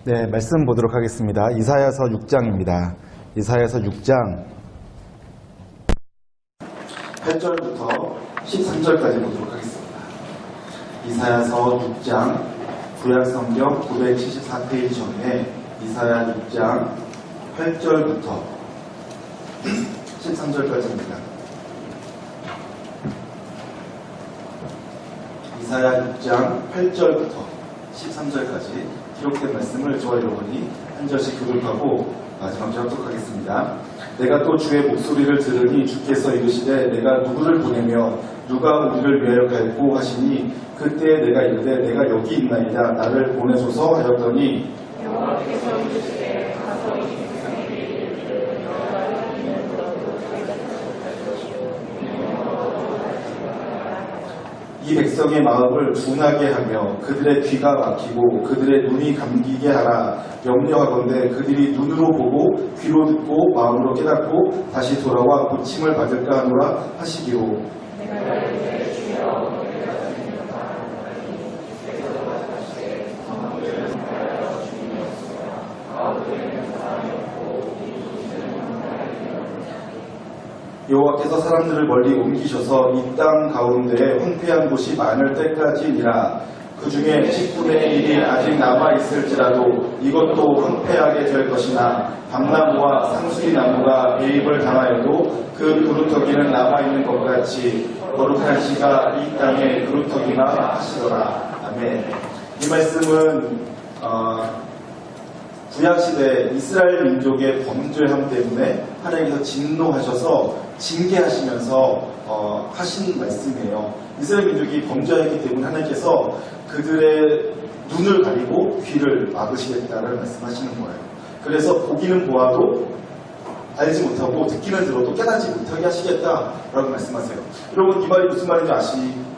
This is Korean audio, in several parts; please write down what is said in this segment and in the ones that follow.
네, 말씀 보도록 하겠습니다. 이사야서 6장입니다. 이사야서 6장 8절부터 13절까지 보도록 하겠습니다. 이사야서 6장 구약성경 974페이지 전에 이사야 6장 8절부터 13절까지입니다. 이사야 6장 8절부터 13절까지 기록된 말씀을 저와 여러분이 한 절씩 교독하고 마지막 절 합독하겠습니다. 내가 또 주의 목소리를 들으니 주께서 이르시되 내가 누구를 보내며 누가 우리를 위하여 갈고 하시니 그때 내가 이르되 내가 여기 있나이다 나를 보내소서 하였더니 여호와께서 이르시되 가서 이 이 백성의 마음을 둔하게 하며 그들의 귀가 막히고 그들의 눈이 감기게 하라. 염려하건대 그들이 눈으로 보고 귀로 듣고 마음으로 깨닫고 다시 돌아와 고침을 받을까 하노라 하시기로. 여호와께서 사람들을 멀리 옮기셔서 이 땅 가운데에 황폐한 곳이 많을 때까지니라. 그 중에 10분의 1이 아직 남아있을지라도 이것도 황폐하게 될 것이나 밤나무와 상수리나무가 매입을 당하여도 그 그루터기는 남아있는 것 같이 거룩한 시가 이 땅에 그루터기나 하시더라. 아멘. 이 말씀은 구약시대 이스라엘 민족의 범죄함 때문에 하나님께서 진노하셔서 징계하시면서 하신 말씀이에요. 이스라엘 민족이 범죄했기 때문에 하나님께서 그들의 눈을 가리고 귀를 막으시겠다는 말씀하시는 거예요. 그래서 보기는 보아도 알지 못하고 듣기는 들어도 깨닫지 못하게 하시겠다라고 말씀하세요. 여러분 이 말이 무슨 말인지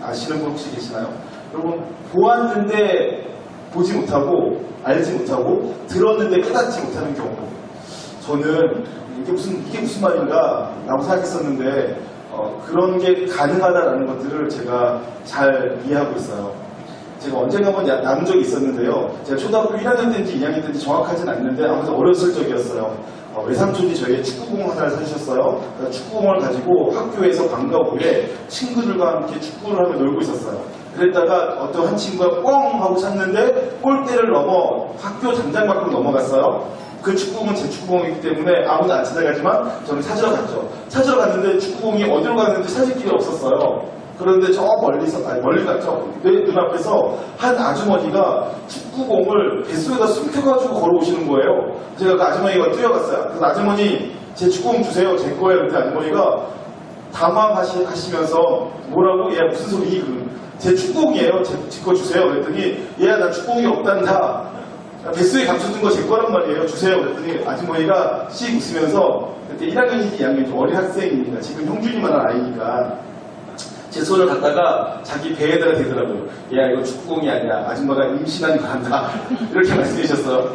아시는 분 혹시 계시나요? 여러분 보았는데 보지 못하고 알지 못하고 들었는데 깨닫지 못하는 경우, 저는 이게 무슨 말인가 라고 생각했었는데 그런 게 가능하다라는 것들을 제가 잘 이해하고 있어요. 제가 언젠가 한번 나눈 적이 있었는데요. 제가 초등학교 1학년 때인지 2학년 때인지 정확하진 않는데 아무튼 어렸을 적이었어요. 외삼촌이 저에게 축구공 하나를 사주셨어요. 축구공을 가지고 학교에서 방과 후에 친구들과 함께 축구를 하며 놀고 있었어요. 그랬다가 어떤 한 친구가 뻥 하고 찼는데 골대를 넘어 학교 담장 밖으로 넘어갔어요. 그 축구공은 제 축구공이기 때문에 아무도 안 찾아가지만 저는 찾으러 갔죠. 찾으러 갔는데 축구공이 어디로 갔는지 찾을 길이 없었어요. 그런데 저 멀리 갔죠. 내 눈앞에서 한 아주머니가 축구공을 뱃속에다 숨겨가지고 걸어오시는 거예요. 제가 그 아주머니가 뛰어갔어요. 그래서 아주머니 제 축구공 주세요. 제 거예요. 근데 아주머니가 당황하시면서 뭐라고? 얘 무슨 소리? 제 축구공이에요. 제 거 주세요. 그랬더니 얘야 나 축구공이 없단다. 뱃속에 감춰둔 거 제 거란 말이에요. 주세요. 그랬더니 아주머니가 씩 웃으면서 그때 1학년인지 2학년인지 어린 학생이니까 지금 형준이만한 아이니까 제 손을 갖다가 자기 배에다가 대더라고요. 야 이거 축구공이 아니야. 아줌마가 임신한 거 한다. 이렇게 말씀하셨어요.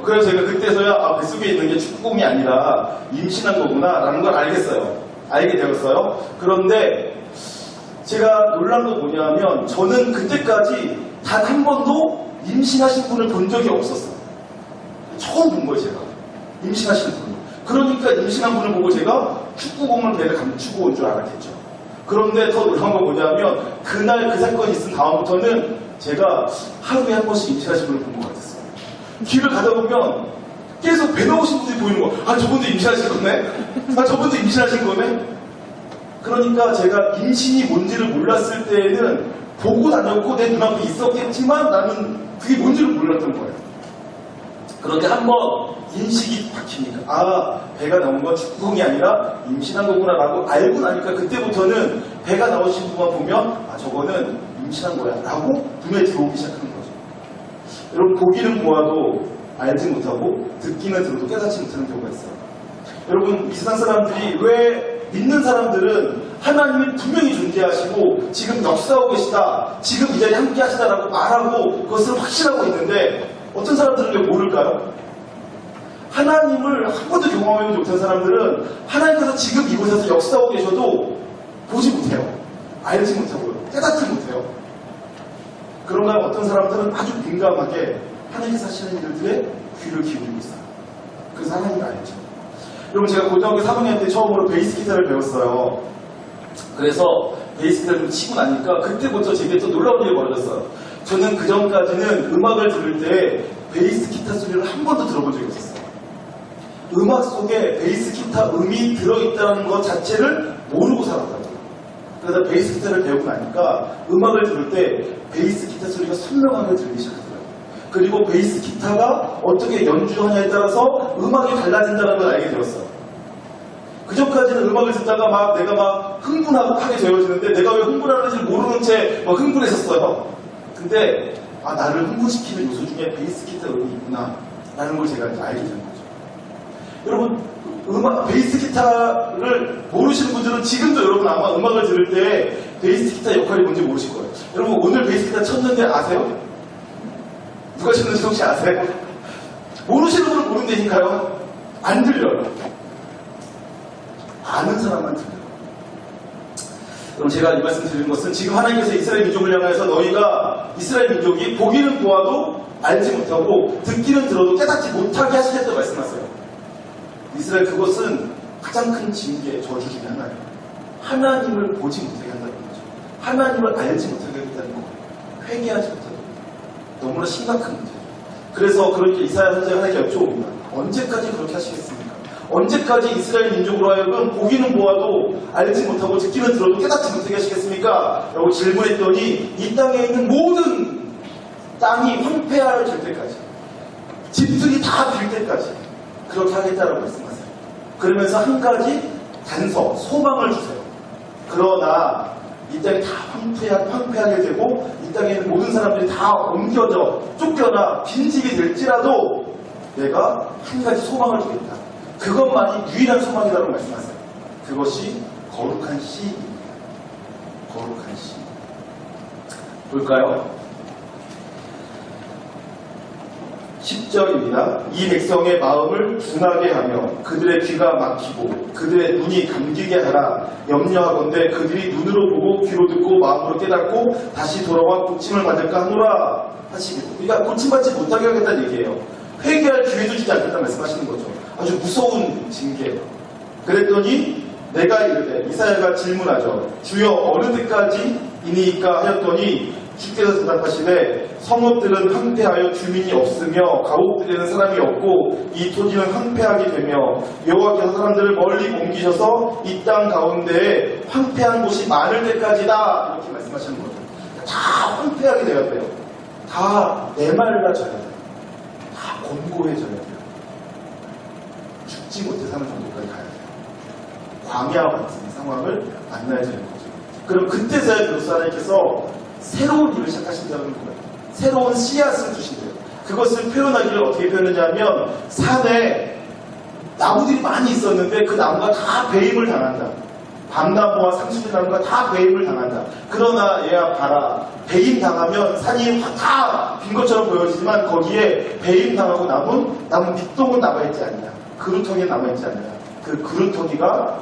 그래서 제가 그때서야 뱃속에 있는 게 축구공이 아니라 임신한 거구나 라는 걸 알게 되었어요. 그런데 제가 놀란 거 뭐냐면 저는 그때까지 단 한 번도 임신하신 분을 본 적이 없었어요. 처음 본 거예요, 제가. 임신하신 분을. 그러니까 임신한 분을 보고 제가 축구공을 배를 감추고 온 줄 알았겠죠. 그런데 더 놀라운 건 뭐냐면 그날 그 사건이 있은 다음부터는 제가 하루에 한 번씩 임신하신 분을 본 것 같았어요. 길을 가다 보면 계속 배 나오신 분들이 보이는 거예요. 저분도 임신하신 거네? 저분도 임신하신 거네? 그러니까 제가 임신이 뭔지를 몰랐을 때에는 보고 다녔고 내 눈앞에 있었겠지만 나는 그게 뭔지를 몰랐던 거예요. 그런데 한번 인식이 바뀌니까 배가 나온 건 축구공이 아니라 임신한 거구나 라고 알고 나니까 그때부터는 배가 나오신 분만 보면 저거는 임신한 거야 라고 눈에 들어오기 시작하는 거죠. 여러분 보기는 보아도 알지 못하고 듣기는 들어도 깨닫지 못하는 경우가 있어요. 여러분 이 세상 사람들이 왜 믿는 사람들은 하나님이 분명히 존재하시고 지금 역사하고 계시다, 지금 이 자리에 함께 하시다라고 말하고 그것을 확신하고 있는데 어떤 사람들은 왜 모를까요? 하나님을 한 번도 경험해보지 못한 사람들은 하나님께서 지금 이곳에서 역사하고 계셔도 보지 못해요. 알지 못하고요. 깨닫지 못해요. 그런가 어떤 사람들은 아주 민감하게 하나님께서 하시는 일들에 귀를 기울이고 있어요. 그래서 하나님을 알죠. 여러분 제가 고등학교 3학년 때 처음으로 베이스 기타를 배웠어요. 그래서 베이스 기타를 좀 치고 나니까 그때부터 제게 또 놀라운 일이 벌어졌어요. 저는 그 전까지는 음악을 들을 때 베이스 기타 소리를 한 번도 들어본 적이 없었어요. 음악 속에 베이스 기타 음이 들어있다는 것 자체를 모르고 살았다고요. 그러다 베이스 기타를 배우고 나니까 음악을 들을 때 베이스 기타 소리가 선명하게 들리기 시작하더라고요. 그리고 베이스 기타가 어떻게 연주하냐에 따라서 음악이 달라진다는 걸 알게 되었어요. 그 전까지는 음악을 듣다가 막 내가 막 흥분하고 하게 되어지는데 내가 왜 흥분하는지 모르는 채 막 흥분했었어요. 근데 나를 흥분시키는 요소 중에 베이스 기타 음이 있구나 라는 걸 제가 이제 알게 된 거죠. 여러분 베이스 기타를 모르시는 분들은 지금도 여러분 아마 음악을 들을 때 베이스 기타 역할이 뭔지 모르실 거예요. 여러분 오늘 베이스 기타 쳤는데 아세요? 누가 쳤는지 혹시 아세요? 모르시는 분은 모른다니까요. 안 들려요. 아는 사람만 들려요. 그럼 제가 이 말씀 드리는 것은 지금 하나님께서 이스라엘 민족을 향해서 너희가 이스라엘 민족이 보기는 보아도 알지 못하고 듣기는 들어도 깨닫지 못하게 하시겠다고 말씀하세요. 이스라엘 그것은 가장 큰 징계, 저주 중에 하나예요. 하나님을 보지 못하게 한다는 거죠. 하나님을 알지 못하게 하겠다는 거예요. 회개하지 못하게. 너무나 심각한 문제죠. 그래서 그렇게 이사야 선지자가 하나님께 여쭤봅니다. 언제까지 그렇게 하시겠습니까? 언제까지 이스라엘 민족으로 하여금 보기는 보아도 알지 못하고 듣기는 들어도 깨닫지 못하게 하시겠습니까? 라고 질문했더니 이 땅에 있는 모든 땅이 황폐해질 때까지 집들이 다 빌 때까지 그렇게 하겠다라고 말씀하세요. 그러면서 한 가지 단서, 소망을 주세요. 그러나 이 땅이 다 황폐하게 되고 이 땅에 있는 모든 사람들이 다 옮겨져 쫓겨나 빈집이 될지라도 내가 한 가지 소망을 주겠다. 그것만이 유일한 소망이라고 말씀하세요. 그것이 거룩한 씨입니다. 거룩한 씨. 볼까요? 10절입니다. 이 백성의 마음을 둔하게 하며 그들의 귀가 막히고 그들의 눈이 감기게 하라. 염려하건대 그들이 눈으로 보고 귀로 듣고 마음으로 깨닫고 다시 돌아와 고침을 받을까 하노라 하시고, 그러니까 고침받지 못하게 하겠다는 얘기예요. 회개할 기회도 주지 않겠다 말씀하시는 거죠. 아주 무서운 징계예요. 그랬더니 내가 이르되, 이사야가 질문하죠. 주여 어느 때까지이니까 하였더니 주께서 대답하시되 성읍들은 황폐하여 주민이 없으며 가옥들에는 사람이 없고 이 토지는 황폐하게 되며 여호와께서 사람들을 멀리 옮기셔서 이 땅 가운데에 황폐한 곳이 많을 때까지다 이렇게 말씀하시는 거죠. 다 황폐하게 되었대요. 다 메말라져야 돼요. 다 곤고해져야 돼요. 죽지 못해 사는 정도까지 가야 돼요. 광야와 같은 상황을 만나야 되는 거죠. 그럼 그때서야 그리스도 하나님께서 새로운 일을 시작하신다는 거예요. 새로운 씨앗을 주신대요. 그것을 표현하기를 어떻게 표현하냐면 산에 나무들이 많이 있었는데 그 나무가 다 배임을 당한다. 밤나무와 상수리나무가 다 배임을 당한다. 그러나 얘야 봐라. 배임 당하면 산이 다 빈 것처럼 보여지지만 거기에 배임 당하고 남은 나무 밑동은 남아있지 않냐. 그루터기에 남아있지 않냐. 그 그루터기가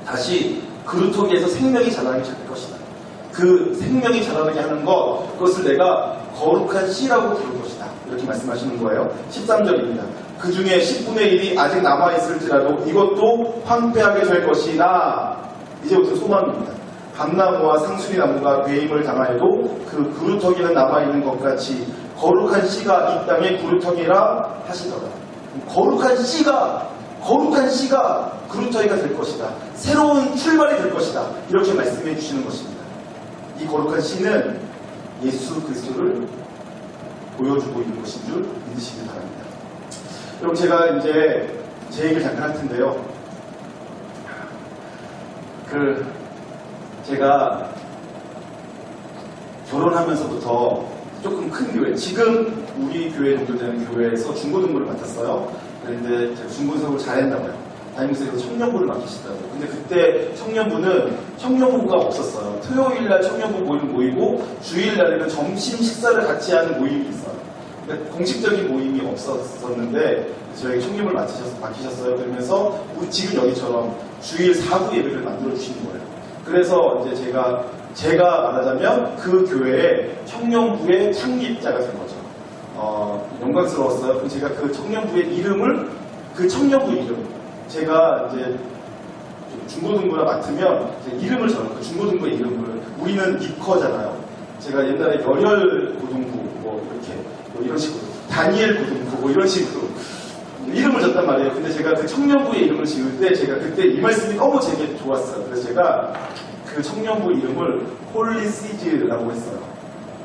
다시 그루터기에서 생명이 자라나기 시작할 것이다. 그 생명이 자라나게 하는 것, 그것을 내가 거룩한 씨라고 부를 것이다. 이렇게 말씀하시는 거예요. 13절입니다. 그 중에 10분의 1이 아직 남아있을지라도 이것도 황폐하게 될 것이나, 이제부터 소망입니다. 밤나무와 상수리나무가 배임을 당하여도 그 그루터기는 남아있는 것 같이 거룩한 씨가 이 땅의 그루터기라 하시더라. 거룩한 씨가 그루터기가 될 것이다. 새로운 출발이 될 것이다. 이렇게 말씀해 주시는 것입니다. 이 거룩한 씨는 예수 그리스도를 보여주고 있는 것인 줄 믿으시기 바랍니다. 여러분 제가 이제 제 얘기를 잠깐 할 텐데요. 제가 결혼하면서부터 조금 큰 교회, 지금 우리 교회 정도 되는 교회에서 중고등부를 맡았어요. 그런데 제가 중고등부를 잘했나봐요. 담임선생님께서 청년부를 맡기시더라고요. 근데 그때 청년부가 없었어요. 토요일날 청년부 모이고 주일날에는 점심 식사를 같이 하는 모임이 있어요. 그러니까 공식적인 모임이 없었는데 저에게 청년부를 맡기셨어요. 그러면서 지금 여기처럼 주일 4부 예배를 만들어 주시는 거예요. 그래서 이제 제가 말하자면 그 교회의 청년부의 창립자가 된 거죠. 영광스러웠어요. 그럼 제가 그 청년부의 이름을, 그 청년부 이름, 제가 이제 중고등부랑 맡으면 이름을 적어요. 그 중고등부의 이름을. 우리는 니커잖아요. 제가 옛날에 열혈 고등부, 뭐 이렇게, 뭐 이런 식으로, 다니엘 고등부, 뭐 이런 식으로 이름을 줬단 말이에요. 근데 제가 그 청년부의 이름을 지을 때 제가 그때 이 말씀이 너무 제게 좋았어요. 그래서 제가 그 청년부 이름을 홀리시즈라고 했어요.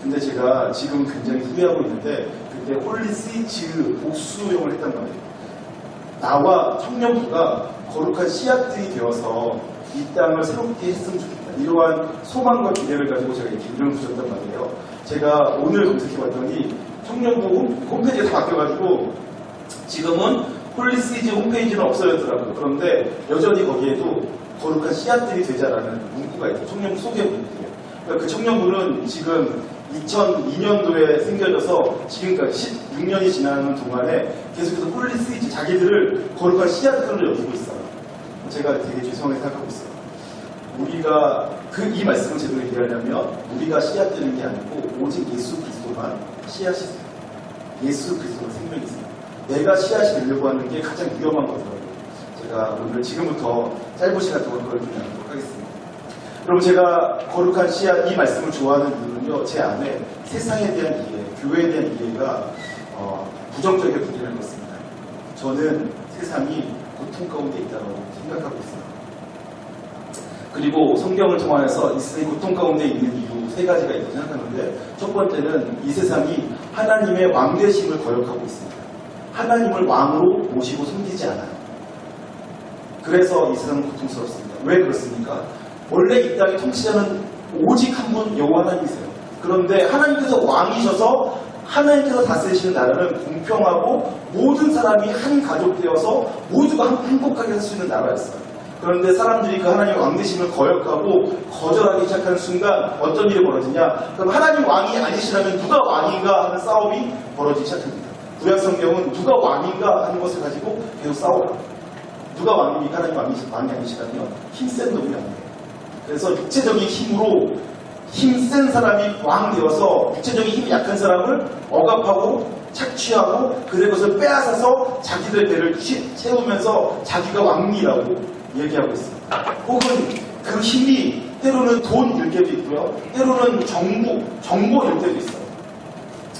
근데 제가 지금 굉장히 후회하고 있는데 그때 홀리시즈 복수용을 했단 말이에요. 나와 청년부가 거룩한 씨앗들이 되어서 이 땅을 새롭게 했으면 좋겠다. 이러한 소망과 기대를 가지고 제가 이렇게 이름을 붙였단 말이에요. 제가 오늘 검색해봤더니 청년부 홈페이지가 다 바뀌어가지고 지금은 홀리시즈 홈페이지는 없어졌더라고요. 그런데 여전히 거기에도 거룩한 씨앗들이 되자라는 문구가 있어요. 청년부 소개 문구예요. 그러니까 그 청년부는 지금 2002년도에 생겨져서 지금까지 16년이 지나는 동안에 계속해서 홀리시즈 자기들을 거룩한 씨앗들로 여기고 있어요. 제가 되게 죄송하게 생각하고 있어요. 우리가 이 말씀을 제대로 얘기하려면 우리가 씨앗 되는 게 아니고 오직 예수 그리스도만 씨앗이 있어요. 예수 그리스도가 생명이 있어요. 내가 씨앗이 되려고 하는 게 가장 위험한 거더라고요. 제가 오늘 지금부터 짧은 시간 동안 그걸 좀 나누도록 하겠습니다. 여러분, 제가 거룩한 씨앗 이 말씀을 좋아하는 이유는요, 제 안에 세상에 대한 이해, 교회에 대한 이해가 부정적이게 분리되는 것입니다. 저는 세상이 고통 가운데 있다고 생각하고 있어요. 그리고 성경을 통해서 이 세상이 고통 가운데 있는 이유 3가지가 있다고 생각하는데, 첫 번째는 이 세상이 하나님의 왕되심을 거역하고 있습니다. 하나님을 왕으로 모시고 섬기지 않아요. 그래서 이 세상은 고통스럽습니다. 왜 그렇습니까? 원래 이 땅의 통치자는 오직 한 분 여호와 하나님이세요. 그런데 하나님께서 왕이셔서 하나님께서 다스리시는 나라는 공평하고 모든 사람이 한 가족 되어서 모두가 행복하게 할 수 있는 나라였어요. 그런데 사람들이 그 하나님의 왕되심을 거역하고 거절하기 시작하는 순간 어떤 일이 벌어지냐? 그럼 하나님 왕이 아니시라면 누가 왕인가 하는 싸움이 벌어지기 시작합니다. 구약 성경은 누가 왕인가 하는 것을 가지고 계속 싸워요. 누가 왕입니까? 하나님 왕이 아니시라면 힘센 놈이 아니에요. 그래서 육체적인 힘으로 힘센 사람이 왕 되어서 육체적인 힘이 약한 사람을 억압하고 착취하고 그의 것을 빼앗아서 자기들의 배를 채우면서 자기가 왕이라고 얘기하고 있습니다. 혹은 그 힘이 때로는 돈일 때도 있고요. 때로는 정보일 때도 있어요.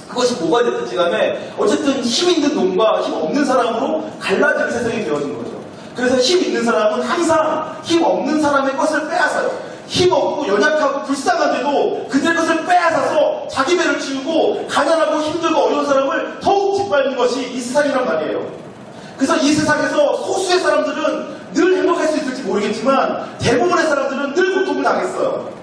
그것이 뭐가 됐든지 간에 어쨌든 힘 있는 놈과 힘 없는 사람으로 갈라지는 세상이 되어진 거죠. 그래서 힘 있는 사람은 항상 힘 없는 사람의 것을 빼앗아요. 힘 없고 연약하고 불쌍한데도 그들의 것을 빼앗아서 자기 배를 치우고 가난하고 힘들고 어려운 사람을 더욱 짓밟는 것이 이 세상이란 말이에요. 그래서 이 세상에서 소수의 사람들은 늘 행복할 수 있을지 모르겠지만 대부분의 사람들은 늘 고통을 당했어요.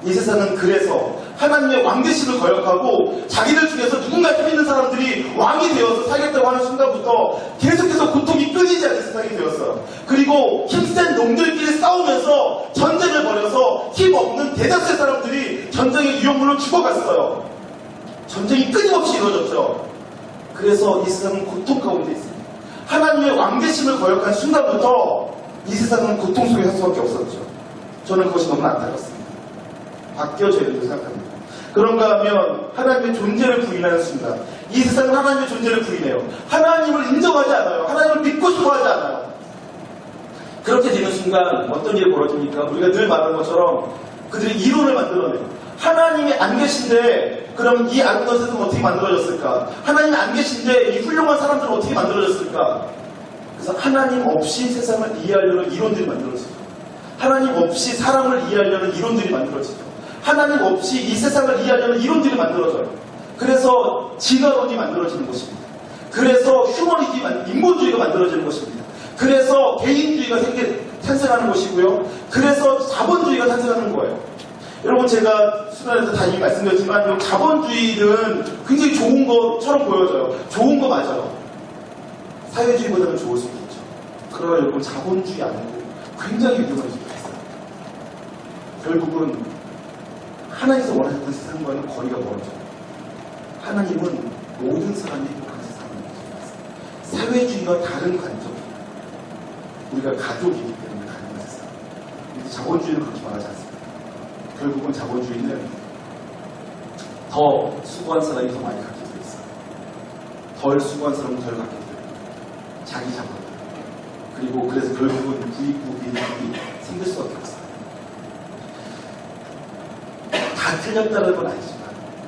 이 세상은 그래서 하나님의 왕되심을 거역하고 자기들 중에서 누군가 힘 있는 사람들이 왕이 되어서 살겠다고 하는 순간부터 계속해서 고통이 끊이지 않는 세상이 되었어요. 그리고 힘센 놈들끼리 싸우면서 전쟁을 벌여서 힘없는 대다수의 사람들이 전쟁의 유형물로 죽어갔어요. 전쟁이 끊임없이 이루어졌죠. 그래서 이 세상은 고통 가운데 있습니다. 하나님의 왕되심을 거역한 순간부터 이 세상은 고통 속에 살 수밖에 없었죠. 저는 그것이 너무 안타깝습니다. 바뀌어져야 된다고 생각합니다. 그런가 하면 하나님의 존재를 부인하는 순간 이 세상은 하나님의 존재를 부인해요. 하나님을 인정하지 않아요. 하나님을 믿고 싶어하지 않아요. 그렇게 되는 순간 어떤 일이 벌어집니까? 우리가 늘 말하는 것처럼 그들이 이론을 만들어내요. 하나님이 안 계신데 그럼 이 아름다운 세상은 어떻게 만들어졌을까? 하나님이 안 계신데 이 훌륭한 사람들은 어떻게 만들어졌을까? 그래서 하나님 없이 세상을 이해하려는 이론들이 만들어지죠. 하나님 없이 사람을 이해하려는 이론들이 만들어지죠. 하나님 없이 이 세상을 이해하려는 이론들이 만들어져요. 그래서 진화론이 만들어지는 것입니다. 그래서 인본주의가 만들어지는 것입니다. 그래서 개인주의가 탄생하는 것이고요. 그래서 자본주의가 탄생하는 거예요. 여러분, 제가 수련회에서 다 이미 말씀드렸지만 자본주의는 굉장히 좋은 것처럼 보여져요. 좋은 거 맞아요. 사회주의보다는 좋을 수 있겠죠. 그러나 여러분, 자본주의 아니고 굉장히 위험할 수 있어요. 결국은 하나님께서 원하셨던 세상과는 거리가 멀어져요. 하나님은 모든 사람이 행복한 세상을 원하셨어요. 사회주의와 다른 관점이에요. 우리가 가족이기 때문에 가능한 세상. 근데 자본주의는 그렇게 말하지 않습니다. 결국은 자본주의는 더 수고한 사람이 더 많이 갖게 되어 있어요. 덜 수고한스러운 덜 갖게 돼요. 자기 자본. 그리고 그래서 결국은 부익부빈이 생길 수밖에 없어요. 다 틀렸다는 건 아니지만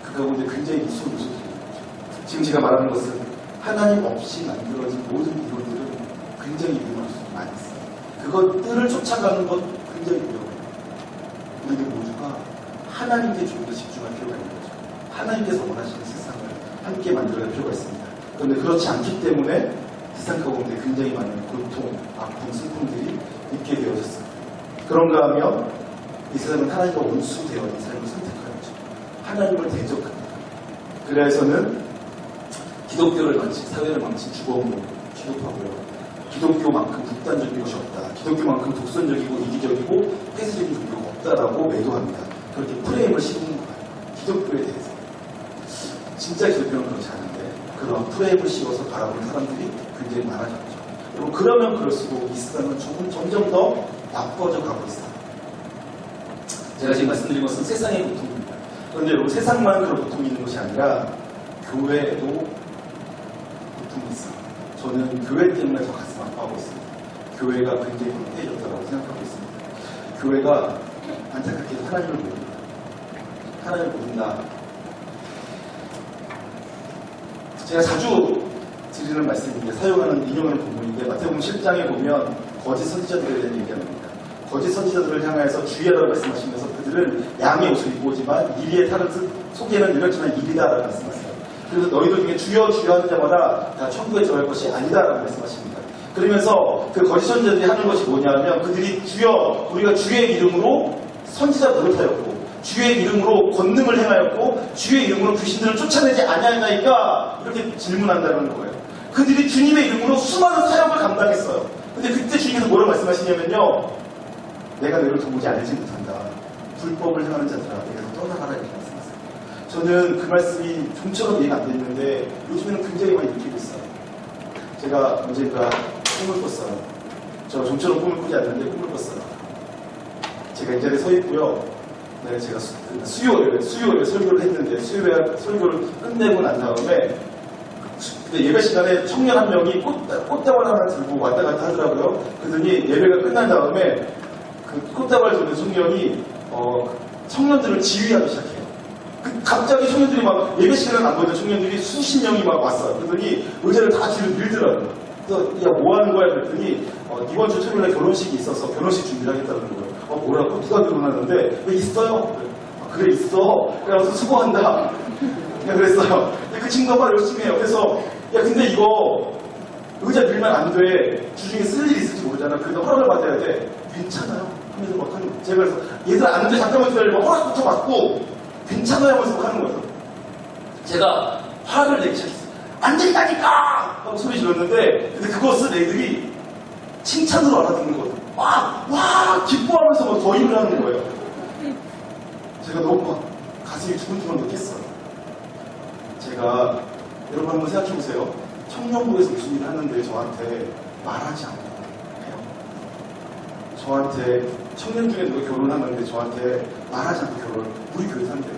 그 가운데 굉장히 무서운 요소들이 있죠. 지금 제가 말하는 것은 하나님 없이 만들어진 모든 이론들은 굉장히 위험할 수 많이 있어요. 그것들을 쫓아가는 건 굉장히 위험해요. 우리들 모두가 하나님께 좀 더 집중할 필요가 있는 거죠. 하나님께서 원하시는 세상을 함께 만들어갈 필요가 있습니다. 그런데 그렇지 않기 때문에 세상 가운데 굉장히 많은 고통, 아픔, 슬픔들이 있게 되어졌습니다. 그런가 하면 이 세상은 하나님과 원수되어 있는 삶을 선택하였죠. 하나님을 대적합니다. 그래서는 기독교를 망친, 사회를 망친 주범으로 취급하고요. 기독교만큼 극단적인 것이 없다. 기독교만큼 독선적이고 이기적이고 폐쇄적인 종교가 없다라고 매도합니다. 그렇게 프레임을 씌우는 거예요. 기독교에 대해서. 진짜 기독교는 그렇지 않은데 그런 프레임을 씌워서 바라보는 사람들이 굉장히 많아졌죠. 그리고 그러면 그럴수록 이 세상은 점점 더 나빠져 가고 있어요. 제가 지금 말씀드린 것은 세상의 고통입니다. 그런데 여러분 세상만 그런 고통이 있는 것이 아니라 교회에도 고통이 있어요. 저는 교회 때문에 더 가슴 아파하고 있습니다. 교회가 굉장히 헛되어졌다고 생각하고 있습니다. 교회가 안타깝게도 하나님을 모릅니다. 하나님을 모른다. 제가 자주 드리는 말씀인데 사용하는 인용하는 부분인데 마태복음 7장에 보면 거짓 선지자들에 대한 얘기합니다. 거짓 선지자들을 향해서 주의하라고 말씀하시면서 그들은 양의 옷을 입고 오지만 이리의 탈은 속에는 이렇지만 이리다라고 말씀하세요. 그래서 너희들 중에 주여 주여 하는 자마다 다 천국에 들어갈 것이 아니다라고 말씀하십니다. 그러면서 그 거짓 선지자들이 하는 것이 뭐냐면 그들이 주여 우리가 주의 이름으로 선지자 노릇하였고 주의 이름으로 권능을 행하였고 주의 이름으로 귀신들을 쫓아내지 아니하나이까 이렇게 질문한다는 거예요. 그들이 주님의 이름으로 수많은 사역을 감당했어요. 근데 그때 주님께서 뭐라고 말씀하시냐면요. 내가 너를 도무지 알지 못한다. 불법을 행하는 자들아 내가 떠나가라 이렇게 말씀하세요. 저는 그 말씀이 좀처럼 이해가 안 됐는데 요즘에는 굉장히 많이 느끼고 있어요. 제가 언젠가 꿈을 꿨어요. 저 좀처럼 꿈을 꾸지 않는데 꿈을 꿨어요. 제가 이 자리에 서 있고요. 네, 제가 수요일 설교를 했는데 수요일 설교를 끝내고 난 다음에 예배 시간에 청년 한 명이 꽃다발 하나 들고 왔다 갔다 하더라고요. 그러더니 예배가 끝난 다음에 그 꽃다발 들은 청년이 청년들을 지휘하기 시작해요. 갑자기 청년들이 막 예배 시간에 안 보이던 청년들이 수십 명이 막 왔어요. 그러더니 의자를 다 뒤로 밀더라고요. 그래서 야 뭐 하는 거야 그랬더니 이번 주 토요일에 결혼식이 있어서 결혼식 준비를 하겠다는 거예요. 뭐라고? 누가 결혼하는데 왜 있어요? 그래 있어. 그래서 수고한다. 그냥 그랬어요. 그 친구가 열심히 해요. 그래서 야 근데 이거 의자 밀면 안 돼. 주중에 쓸 일이 있을지 모르잖아. 그래도 허락을 받아야 돼. 괜찮아요. 하면서 막 하는 거예요. 제가 그래서 얘들아 안 돼. 잠깐만 기다려봐. 허락부터 받고 괜찮아요 하면서 막 하는 거예요. 제가 화를 내기 시작했어요. 안 된다니까! 하고 소리 질렀는데 근데 그것을 애들이 칭찬으로 알아듣는 거예요. 와 기뻐하면서 막 거인을 하는 거예요. 제가 너무 막 가슴이 두근두근 느꼈어요. 제가 여러분 한번 생각해보세요. 청년부에서 무슨 일을 하는데 저한테 말하지 않고 해요. 저한테 청년 중에 누가 결혼하는데 저한테 말하지 않고 결혼을 우리 교회에서 한대요.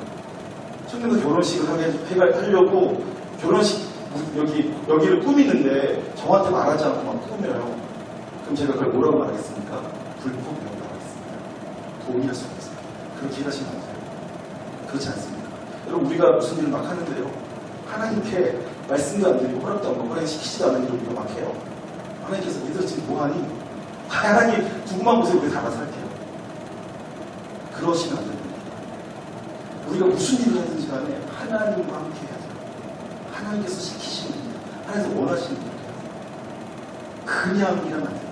청년도 결혼식을 하려고 결혼식 여기를 꾸미는데 저한테 말하지 않고 막 꾸며요. 그럼 제가 그걸 뭐라고 말하겠습니까? 불법이라고 말하겠습니다. 동의할 수 없어요. 그렇게 하시면 안 돼요. 그렇지 않습니까? 여러분 우리가 무슨 일을 막 하는데요. 하나님께 말씀도 안 드리고 허락도 안 받고 하나님 시키지도 않는 일을 우리가 막 해요. 하나님께서 니들 지금 뭐하니? 하나님 두고만 보세요. 우리 다 알아서 할게요. 그러시면 안 됩니다. 우리가 무슨 일을 하든지 간에 하나님과 함께 해야 돼요. 하나님께서 시키시는 일, 하나님께서 원하시는 일을 해야 돼요. 그냥 일하면 안 돼요.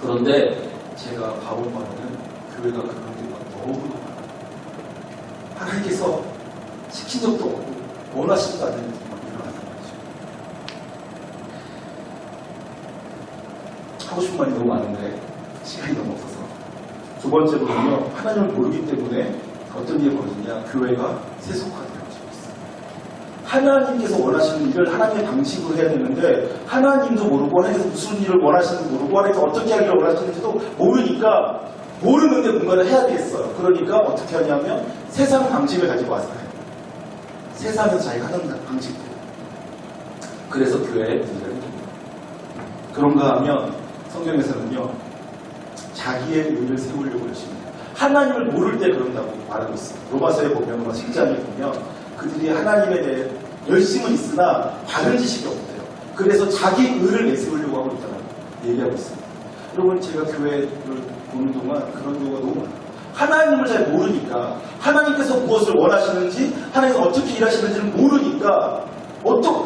그런데 제가 봐온 바로는 교회가 그런 경우가 너무나 많아요. 하나님께서 시킨 적도 없고 원하시지도 않는 일이 막 일어나는 거죠. 하고 싶은 말이 너무 많은데 시간이 너무 없어서 두 번째로는요. 하나님을 모르기 때문에 어떤 일이 벌어지냐. 교회가 세속화되어지고 있어요. 하나님께서 원하시는 일을 하나님의 방식으로 해야 되는데 하나님도 모르고 하나님께서 무슨 일을 원하시는지 모르고 하나님께서 어떻게 하기를 원하시는지도 모르니까 모르는데 뭔가를 해야 되겠어요. 그러니까 어떻게 하냐면 세상 방식을 가지고 와서 해요. 세상에서 자기가 하는 방식대로. 그래서 교회에 문제가 생깁니다. 그런가 하면 성경에서는요, 자기의 의를 세우려고 하십니다. 하나님을 모를 때 그런다고 말하고 있습니다. 로마서에 보면, 로마 10장에 보면 그들이 하나님에 대해 열심은 있으나 바른 지식이 없대요. 그래서 자기 의를 내세우려고 하고 있다고 얘기하고 있습니다. 여러분, 제가 교회를 보는 동안 그런 경우가 너무 많아요. 하나님을 잘 모르니까, 하나님께서 무엇을 원하시는지, 하나님께서 어떻게 일하시는지를 모르니까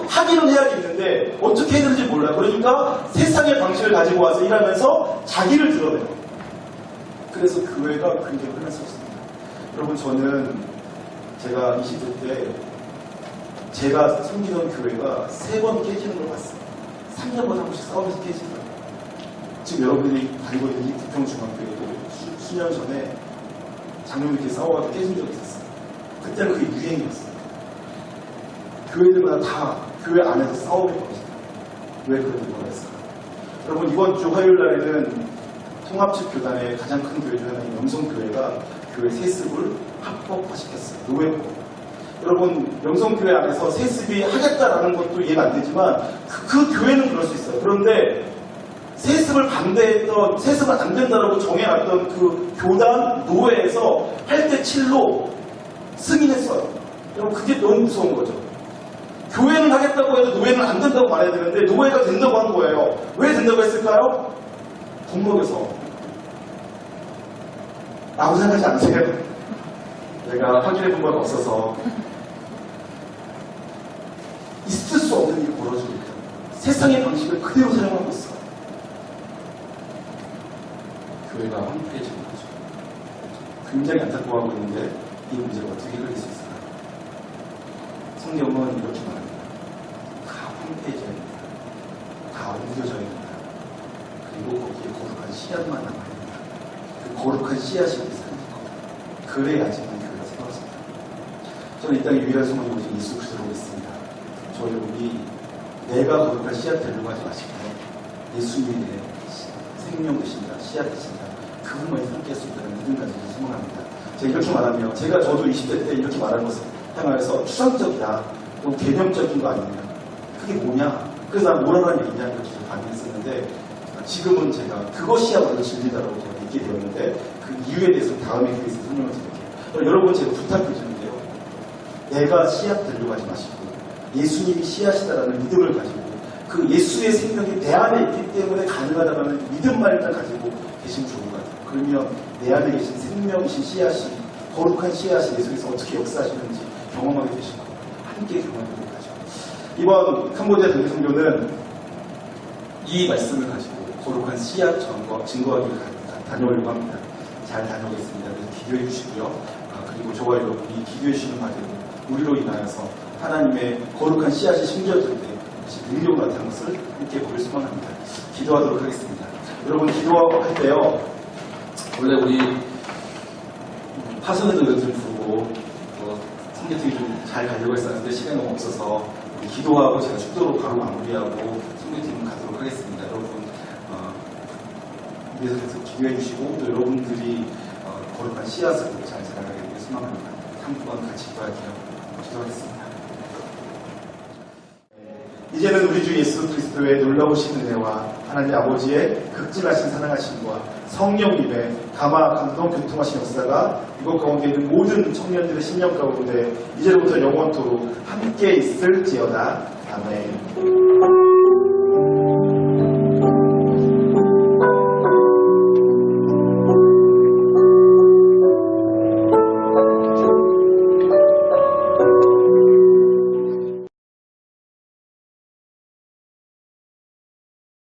하기는 해야겠는데 어떻게 해야 되는지 몰라요. 그러니까 세상의 방식을 가지고 와서 일하면서 자기를 드러내요. 그래서 교회가 굉장히 혼란스럽습니다. 여러분, 저는 제가 20대 때 제가 섬기던 교회가 3번 깨지는 걸 봤어요. 3년마다 한 번씩 싸우면서 깨지는 거예요. 지금 여러분들이 다니고 있는 이 부평중학교에도 수년 전에 장로님들끼리 싸워가지고 깨진 적이 있었어요. 그때는 그게 유행이었어요. 교회들마다 다 교회 안에서 싸움이 벌어졌어요. 왜 그런 일이 했을까? 여러분, 이번 주 화요일 날에는 통합측 교단의 가장 큰 교회 중 하나인 영성교회가 교회 세습을 합법화시켰어요. 노예법. 여러분, 영성교회 안에서 세습이 하겠다라는 것도 이해가 안 되지만 그 교회는 그럴 수 있어요. 그런데 세습을 반대했던, 세습은 안 된다라고 정해놨던 그 교단 노회에서 8대7로 승인했어요. 여러분, 그게 너무 무서운 거죠. 교회는 하겠다고 해도 노회는 안 된다고 말해야 되는데 노회가 된다고 한 거예요. 왜 된다고 했을까요? 돈 먹여서. 라고 생각하지 않으세요? 내가 확인해 본 건 없어서. 있을 수 없는 일이 벌어지고 있다. 세상의 방식을 그대로 사용하고 있어. 교회가 황폐해지는 거죠. 굉장히 안타까워하고 있는데 이 문제가 어떻게 해결될 수 있을까요? 성경은 이렇게 말합니다. 다 황폐해져야 됩니다. 다 옮겨져야 됩니다. 그리고 거기에 거룩한 씨앗만 남아야 됩니다. 그 거룩한 씨앗이 여기 사는 겁니다. 그래야지만 교회가 세워집니다. 저는 이 땅에 유일한 소망이 오직 예수 그리스도로 있습니다. 저 여러분이 내가 거룩한 씨앗 되려고 하지 마시고 예수님이 내 생명 되신다, 씨앗 되신다, 그분만이 함께 할 수 있다는 믿음 가지고 소망합니다. 제가 이렇게 말하면, 저도 20대 때 이렇게 말하는 것을 향해서 추상적이다, 또 개념적인 거 아니냐, 그게 뭐냐, 그래서 난 뭐라는 얘기냐, 이렇게 반응했었는데, 지금은 제가 그것이야말로 진리다라고 제가 얘기해 되었는데, 그 이유에 대해서 다음에 기회에서 설명을 드릴게요. 여러분, 제가 부탁드리는데요, 내가 씨앗 되려고 하지 마시고 예수님이 씨앗이다라는 믿음을 가지고 그 예수의 생명이 내 안에 있기 때문에 가능하다는 믿음만 일단 가지고 계시면 좋은 것 같아요. 그러면 내 안에 계신 생명이신 씨앗이, 거룩한 씨앗이 예수께서 어떻게 역사하시는지 경험하게 되시고 함께 경험하도록 하죠. 이번 캄보디아 전기선교는 이 말씀을 가지고 거룩한 씨앗 증거하기를 다녀오려고 합니다. 잘 다녀오겠습니다. 그래서 기도해 주시고요. 그리고 저와 여러분이 기도해 주시는 바대로 우리로 인하여서 하나님의 거룩한 씨앗이 심겨질 때 능력 같은 것을 함께 보길 소망합니다. 기도하도록 하겠습니다. 여러분, 기도할 때요, 원래 우리 파선에도 연습을 부르고 성교팀이 좀 잘 가려고 했었는데 시간이 너무 없어서 기도하고 제가 축도로 바로 마무리하고 성교팀은 가도록 하겠습니다. 여러분, 위에서 계속 기도해 주시고 또 여러분들이 거룩한 씨앗을 잘 자라가게 되길 소망합니다. 한번 같이 기도할게요. 기도하겠습니다. 이제는 우리 주 예수 그리스도의 놀라우신 은혜와 하나님 아버지의 극진하신 사랑하심과 성령님의 감화, 감동, 교통하신 역사가 이곳 가운데 있는 모든 청년들의 심령 가운데 이제부터 영원토록 함께 있을지어다. 아멘.